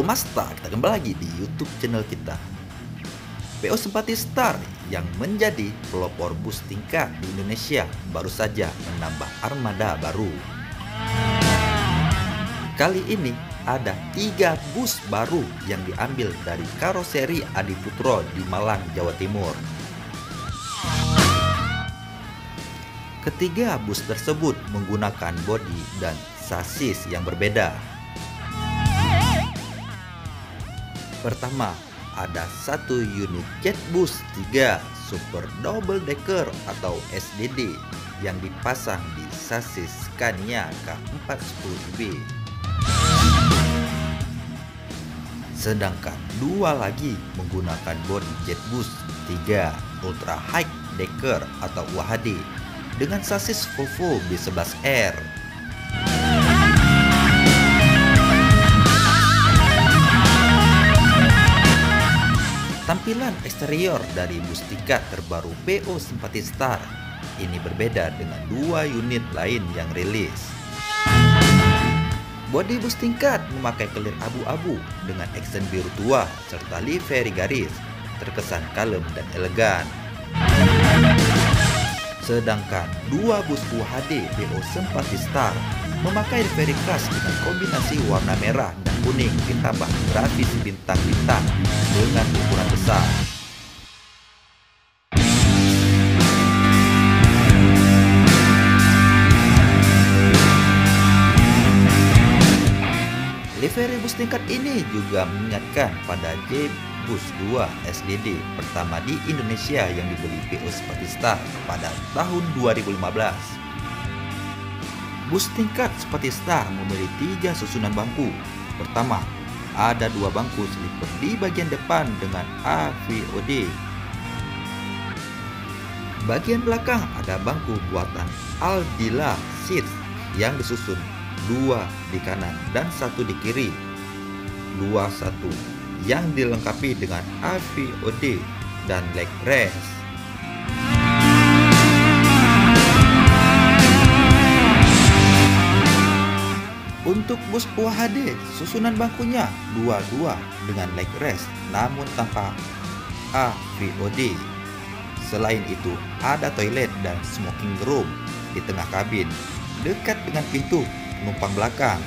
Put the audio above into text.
Halo Masta, kita kembali lagi di YouTube channel kita. PO Simpati Star yang menjadi pelopor bus tingkat di Indonesia baru saja menambah armada baru. Kali ini ada 3 bus baru yang diambil dari karoseri Adi Putro di Malang, Jawa Timur. Ketiga bus tersebut menggunakan bodi dan sasis yang berbeda. Pertama, ada satu unit Jetbus 3 Super Double Decker atau SDD yang dipasang di sasis Scania K410IB. Sedangkan 2 lagi menggunakan bodi Jetbus 3 Ultra High Decker atau UHD dengan sasis Volvo B11R. Tampilan eksterior dari bus tingkat terbaru PO Simpati Star ini berbeda dengan 2 unit lain yang rilis. Bodi bus tingkat memakai kelir abu-abu dengan aksen biru tua serta livery garis, terkesan kalem dan elegan. Sedangkan 2 bus UHD PO Simpati Star memakai livery khas dengan kombinasi warna merah dan kuning ditambah grafis bintang-bintang dengan ukuran besar. Livery bus tingkat ini juga mengingatkan pada Jetbus 2 SDD pertama di Indonesia yang dibeli PO Simpati Star pada tahun 2015. Bus tingkat Simpati Star memiliki 3 susunan bangku. Pertama, ada 2 bangku sleeper di bagian depan dengan AVOD. Bagian belakang ada bangku buatan Aldila Seats yang disusun 2 di kanan dan 1 di kiri. 2-1 yang dilengkapi dengan AVOD dan leg rest. Untuk bus UHD, susunan bangkunya 2-2 dengan leg rest namun tanpa AVOD. Selain itu, ada toilet dan smoking room di tengah kabin, dekat dengan pintu penumpang belakang.